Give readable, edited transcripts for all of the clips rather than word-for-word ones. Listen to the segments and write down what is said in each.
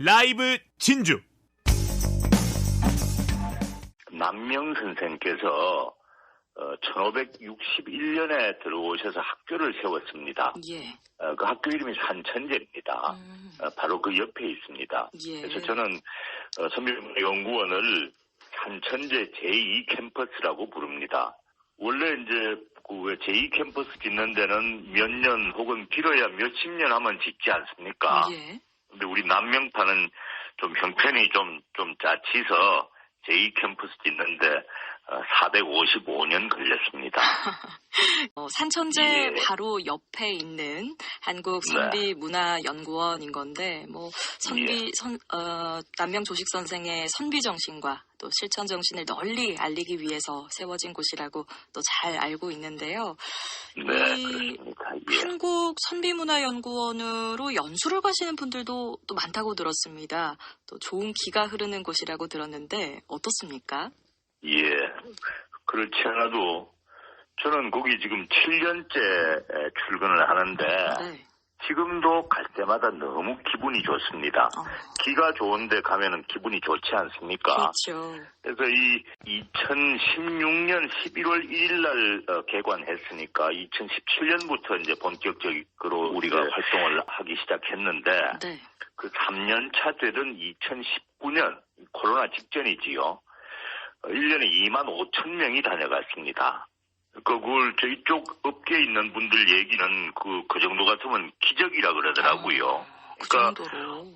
라이브 진주. 남명 선생께서 1561년에 들어오셔서 학교를 세웠습니다. 예. 그 학교 이름이 산천제입니다. 바로 그 옆에 있습니다. 예. 그래서 저는 선비문화연구원을 산천제 제2 캠퍼스라고 부릅니다. 원래 이제 그 제2 캠퍼스 짓는 데는 몇 년 혹은 길어야 몇십 년 하면 짓지 않습니까? 예. 근데 우리 남명파는 좀 형편이 좀 짜치서 제2 캠퍼스 짓는데 455년 걸렸습니다. 산천제 예. 바로 옆에 있는 한국선비문화연구원인 건데, 남명 조식 선생의 선비 정신과 또 실천 정신을 널리 알리기 위해서 세워진 곳이라고 또 잘 알고 있는데요. 네, 그렇습니다. 예. 한국 선비문화연구원으로 연수를 가시는 분들도 또 많다고 들었습니다. 또 좋은 기가 흐르는 곳이라고 들었는데 어떻습니까? 예, 그렇지 않아도 저는 거기 지금 7년째 출근을 하는데 네. 지금도 갈 때마다 너무 기분이 좋습니다. 기가 좋은데 가면은 기분이 좋지 않습니까? 그렇죠. 그래서 이 2016년 11월 1일 날 개관했으니까 2017년부터 이제 본격적으로 우리가 활동을 하기 시작했는데 네. 그 3년 차 되던 2019년 코로나 직전이지요. 1년에 2만 5천 명이 다녀갔습니다. 그걸 저희 쪽 업계에 있는 분들 얘기는 그 정도 같으면 기적이라 그러더라고요. 그 그러니까 정도로.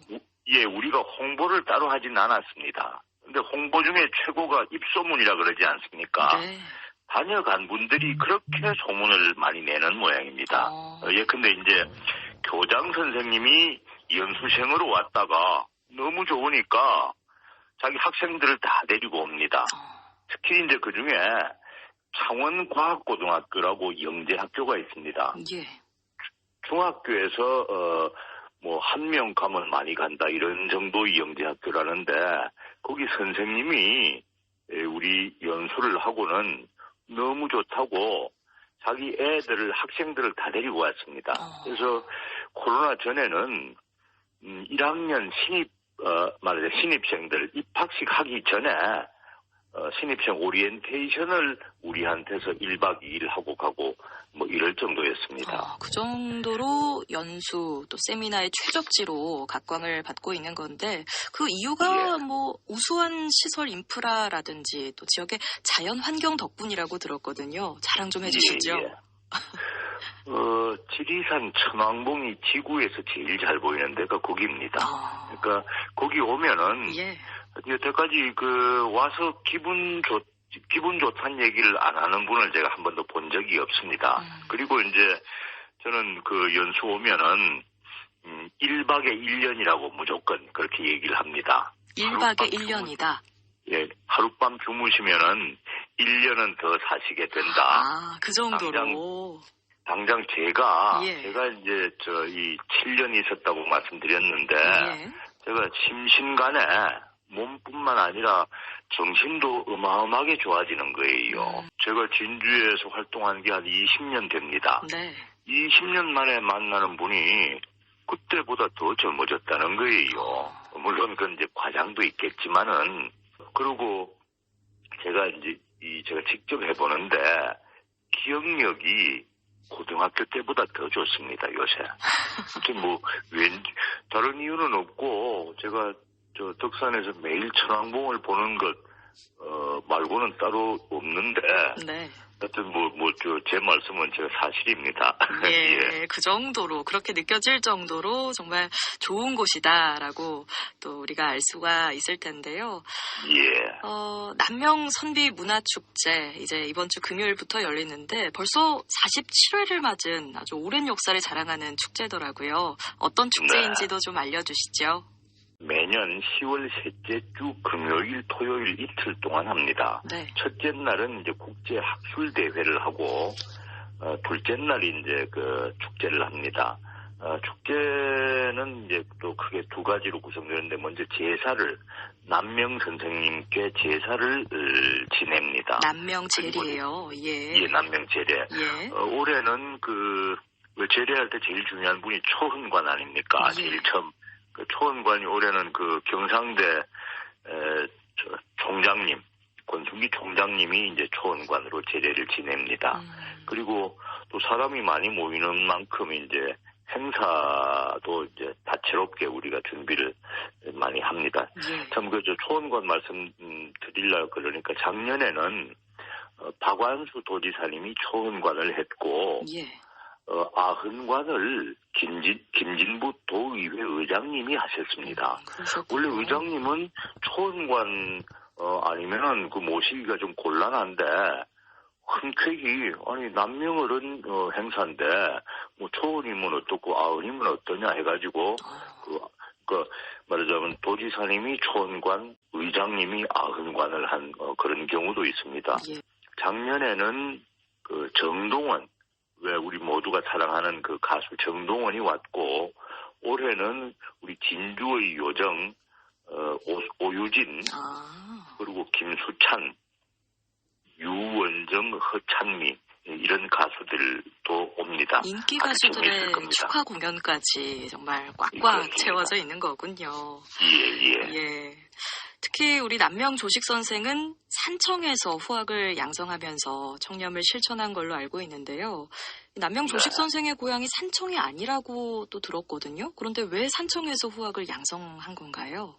예, 우리가 홍보를 따로 하진 않았습니다. 근데 홍보 중에 최고가 입소문이라 그러지 않습니까? 네. 다녀간 분들이 그렇게 소문을 많이 내는 모양입니다. 예, 근데 이제 교장 선생님이 연수생으로 왔다가 너무 좋으니까 자기 학생들을 다 데리고 옵니다. 특히 이제 그 중에 창원과학고등학교라고 영재학교가 있습니다. 예. 중학교에서 한 명 가면 많이 간다 이런 정도의 영재학교라는데 거기 선생님이 우리 연수를 하고는 너무 좋다고 자기 학생들을 다 데리고 왔습니다. 그래서 코로나 전에는 1학년 신입생들 입학식 하기 전에 신입생 오리엔테이션을 우리한테서 1박 2일 하고 가고 이럴 정도였습니다. 그 정도로 연수 또 세미나의 최적지로 각광을 받고 있는 건데 그 이유가 예. 우수한 시설 인프라라든지 또 지역의 자연 환경 덕분이라고 들었거든요. 자랑 좀 해주시죠. 예. 지리산 천왕봉이 지구에서 제일 잘 보이는 데가 거기입니다. 그러니까 거기 오면은 예. 여태까지 와서 기분 좋다는 얘기를 안 하는 분을 제가 한 번도 본 적이 없습니다. 그리고 이제 저는 그 연수 오면은 1박에 1년이라고 무조건 그렇게 얘기를 합니다. 1박에 1년이다. 예, 하룻밤 주무시면은 1년은 더 사시게 된다. 그 정도로. 당장 제가 예. 이제 이 7년 있었다고 말씀드렸는데 예. 제가 심신간에 몸뿐만 아니라 정신도 어마어마하게 좋아지는 거예요. 제가 진주에서 활동한 게 한 20년 됩니다. 네. 20년 만에 만나는 분이 그때보다 더 젊어졌다는 거예요. 물론 그건 이제 과장도 있겠지만은 그리고 제가 직접 해보는데 기억력이 고등학교 때보다 더 좋습니다, 요새. 다른 이유는 없고, 제가 덕산에서 매일 천왕봉을 보는 것, 말고는 따로 없는데. 네. 하여튼 제 말씀은 제가 사실입니다. 예, 예. 그 정도로, 그렇게 느껴질 정도로 정말 좋은 곳이다라고 또 우리가 알 수가 있을 텐데요. 예. 남명 선비 문화축제, 이제 이번 주 금요일부터 열리는데 벌써 47회를 맞은 아주 오랜 역사를 자랑하는 축제더라고요. 어떤 축제인지도 좀 알려주시죠. 매년 10월 셋째 주 금요일, 토요일 이틀 동안 합니다. 네. 첫째 날은 이제 국제 학술 대회를 하고, 둘째 날이 이제 축제를 합니다. 축제는 이제 또 크게 두 가지로 구성되는데 먼저 남명 선생님께 제사를 지냅니다. 남명 제례예요. 예. 예, 남명 제례. 예. 올해는 제례할 때 제일 중요한 분이 초흔관 아닙니까? 예. 제일 처음 그 초원관이 올해는 그 경상대 총장님, 권순기 총장님이 이제 초원관으로 제례를 지냅니다. 그리고 또 사람이 많이 모이는 만큼 이제 행사도 이제 다채롭게 우리가 준비를 많이 합니다. 참 그 초원관 말씀 드리려고 그러니까 작년에는 박완수 도지사님이 초원관을 했고 아흔관을 김진부 도의회 의장님이 하셨습니다. 원래 의장님은 초원관 아니면은 그 모시기가 좀 곤란한데 흔쾌히 아니 남명어른 행사인데 뭐 초원이면 어떻고 아흔이면 어떠냐 해가지고 말하자면 도지사님이 초원관, 의장님이 아흔관을 한 그런 경우도 있습니다. 작년에는 그 정동원, 왜 우리 모두가 사랑하는 그 가수 정동원이 왔고 올해는 우리 진주의 요정 오유진 그리고 김수찬, 유원정, 허찬미 이런 가수들도 옵니다. 인기 가수들의 축하 공연까지 정말 꽉꽉 채워져 있는 거군요. 예. 특히 우리 남명 조식 선생은 산청에서 후학을 양성하면서 청렴을 실천한 걸로 알고 있는데요. 남명 조식 선생의 고향이 산청이 아니라고 또 들었거든요. 그런데 왜 산청에서 후학을 양성한 건가요?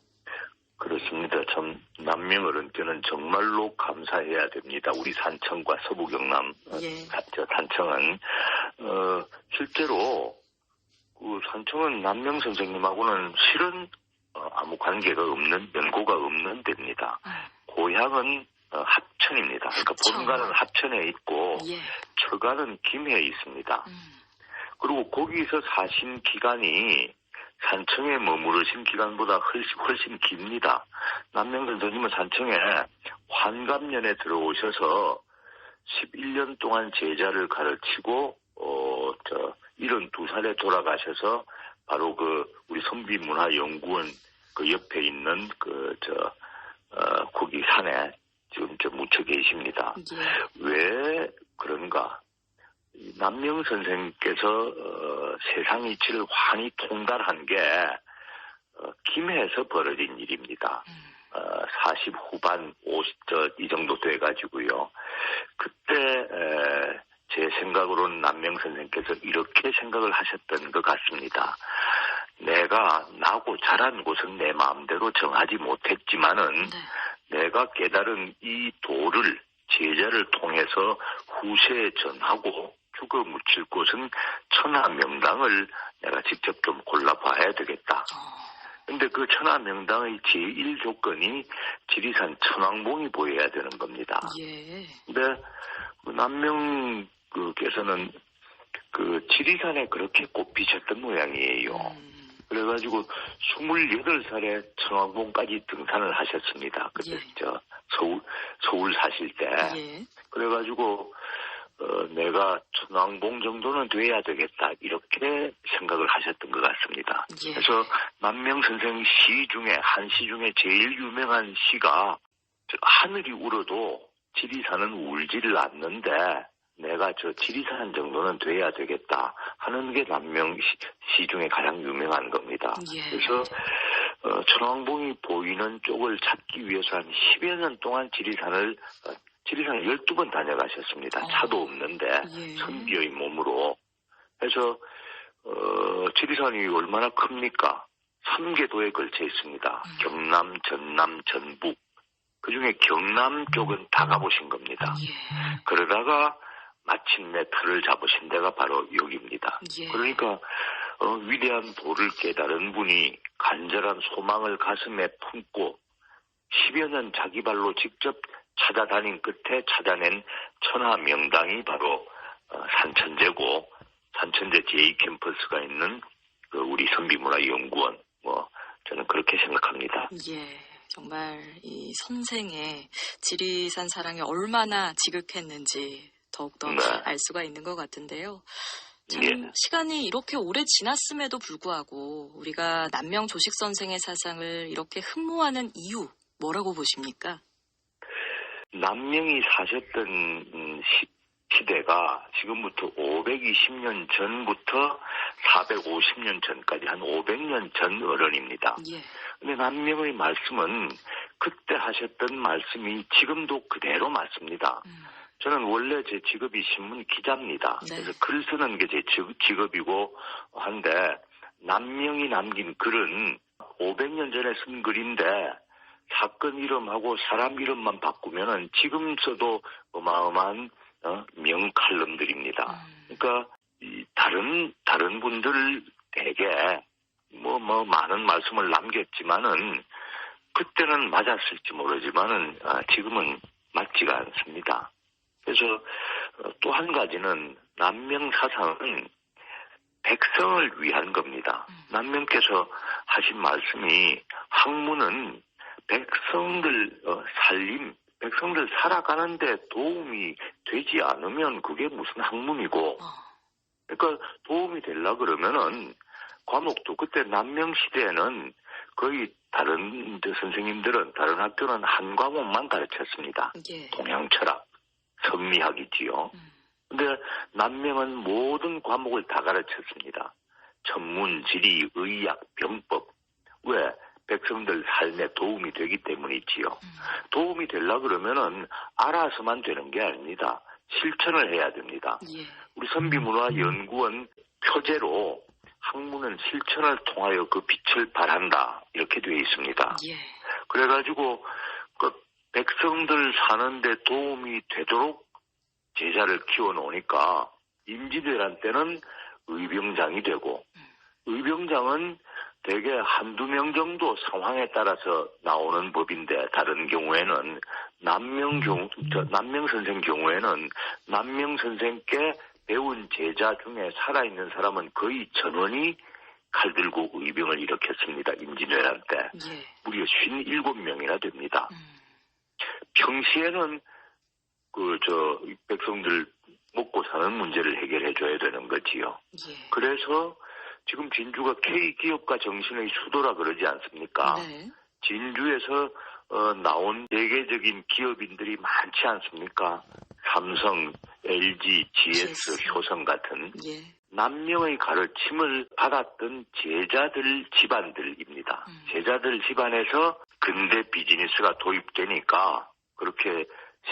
그렇습니다. 참 남명 어른께는 정말로 감사해야 됩니다. 우리 산청과 서부 경남 산청은 실제로 그 산청은 남명 선생님하고는 실은 아무 관계가 없는 연고가 없는 데입니다. 고향은 합천입니다. 그러니까 본가는 합천에 있고 처가는 김해에 있습니다. 그리고 거기서 사신 기간이 산청에 머무르신 기간보다 훨씬 깁니다. 남명 선생님은 산청에 환갑년에 들어오셔서 11년 동안 제자를 가르치고 72살에 돌아가셔서 바로 우리 선비문화연구원 그 옆에 있는 거기 산에 지금 묻혀 계십니다. 왜 그런가? 남명 선생께서 세상 이치를 환히 통달한 게 김해에서 벌어진 일입니다. 40 후반 50 이 정도 돼가지고요. 그때 제 생각으로는 남명 선생께서 이렇게 생각을 하셨던 것 같습니다. 내가 나고 자란 곳은 내 마음대로 정하지 못했지만은 내가 깨달은 이 도를 제자를 통해서 후세에 전하고 죽어 묻힐 곳은 천하명당을 내가 직접 좀 골라봐야 되겠다. 근데 그 천하명당의 제1조건이 지리산 천왕봉이 보여야 되는 겁니다. 근데 남명께서는 그 지리산에 그렇게 꼽히셨던 모양이에요. 그래가지고 28살에 천왕봉까지 등산을 하셨습니다. 그때 서울 사실 때. 그래가지고 내가 천왕봉 정도는 돼야 되겠다 이렇게 생각을 하셨던 것 같습니다. 그래서 남명 선생 시 중에 한 시 중에 제일 유명한 시가 하늘이 울어도 지리산은 울지를 않는데 내가 지리산 정도는 돼야 되겠다 하는 게 남명 시 중에 가장 유명한 겁니다. 그래서 천왕봉이 보이는 쪽을 찾기 위해서 한 10여 년 동안 지리산을 12번 다녀가셨습니다. 차도 없는데 선비의 몸으로. 그래서 지리산이 얼마나 큽니까? 3개 도에 걸쳐 있습니다. 경남, 전남, 전북. 그중에 경남 쪽은 다 가보신 겁니다. 그러다가 마침내 틀을 잡으신 데가 바로 여기입니다. 그러니까 위대한 도를 깨달은 분이 간절한 소망을 가슴에 품고 10여 년 자기 발로 직접 찾아다닌 끝에 찾아낸 천하명당이 바로 산천제고 산천제 제2캠퍼스가 있는 우리 선비문화연구원 저는 그렇게 생각합니다. 정말 이 선생의 지리산 사랑이 얼마나 지극했는지 더욱더 알 수가 있는 것 같은데요. 참 시간이 이렇게 오래 지났음에도 불구하고 우리가 남명 조식 선생의 사상을 이렇게 흠모하는 이유 뭐라고 보십니까? 남명이 사셨던 시대가 지금부터 520년 전부터 450년 전까지 한 500년 전 어른입니다. 예. 근데 남명의 말씀은 그때 하셨던 말씀이 지금도 그대로 맞습니다. 저는 원래 제 직업이 신문 기자입니다. 네. 그래서 글 쓰는 게 제 직업이고 한데 남명이 남긴 글은 500년 전에 쓴 글인데 사건 이름하고 사람 이름만 바꾸면은 지금 써도 어마어마한 명칼럼들입니다. 그러니까 이 다른 분들 되게 뭐 많은 말씀을 남겼지만은 그때는 맞았을지 모르지만은 지금은 맞지가 않습니다. 그래서 또 한 가지는 남명 사상은 백성을 위한 겁니다. 남명께서 하신 말씀이 학문은 백성들 백성들 살아가는데 도움이 되지 않으면 그게 무슨 학문이고, 그러니까 도움이 되려 그러면은 과목도 그때 남명 시대에는 거의 다른 선생님들은 다른 학교는 한 과목만 가르쳤습니다. 예. 동양철학, 성리학이지요. 근데 남명은 모든 과목을 다 가르쳤습니다. 천문, 지리, 의학, 병법. 왜? 백성들 삶에 도움이 되기 때문이지요. 도움이 되려 그러면은 알아서만 되는 게 아닙니다. 실천을 해야 됩니다. 예. 우리 선비문화연구원 표제로 학문은 실천을 통하여 그 빛을 발한다. 이렇게 되어 있습니다. 예. 그래가지고 그 백성들 사는데 도움이 되도록 제자를 키워놓으니까 임진왜란 때는 의병장이 되고, 의병장은 대개 한두 명 정도 상황에 따라서 나오는 법인데, 다른 경우에는 남명 선생 경우에는 남명 선생께 배운 제자 중에 살아있는 사람은 거의 전원이 칼 들고 의병을 일으켰습니다. 임진왜란 때. 예. 무려 57명이나 됩니다. 평시에는 백성들 먹고 사는 문제를 해결해 줘야 되는 거지요. 예. 그래서 지금 진주가 K기업가 정신의 수도라 그러지 않습니까? 네. 진주에서 나온 세계적인 기업인들이 많지 않습니까? 삼성, LG, GS, 효성 같은 예. 남명의 가르침을 받았던 제자들 집안들입니다. 제자들 집안에서 근대 비즈니스가 도입되니까 그렇게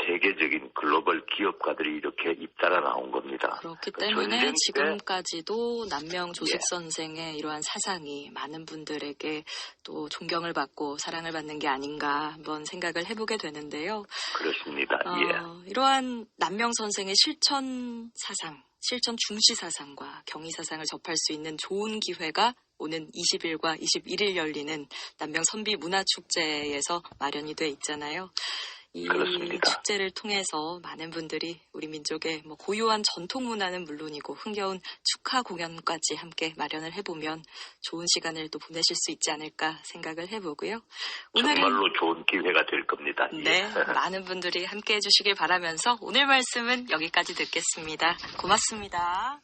세계적인 글로벌 기업가들이 이렇게 잇따라 나온 겁니다. 그렇기 때문에 지금까지도 남명 조식 선생의 이러한 사상이 많은 분들에게 또 존경을 받고 사랑을 받는 게 아닌가 한번 생각을 해보게 되는데요. 그렇습니다. 이러한 남명 선생의 실천 사상, 실천 중시 사상과 경의 사상을 접할 수 있는 좋은 기회가 오는 20일과 21일 열리는 남명 선비문화축제에서 마련이 돼 있잖아요. 이 그렇습니다. 축제를 통해서 많은 분들이 우리 민족의 고유한 전통 문화는 물론이고 흥겨운 축하 공연까지 함께 마련을 해보면 좋은 시간을 또 보내실 수 있지 않을까 생각을 해보고요. 오늘은 정말로 좋은 기회가 될 겁니다. 네, 많은 분들이 함께 해주시길 바라면서 오늘 말씀은 여기까지 듣겠습니다. 고맙습니다.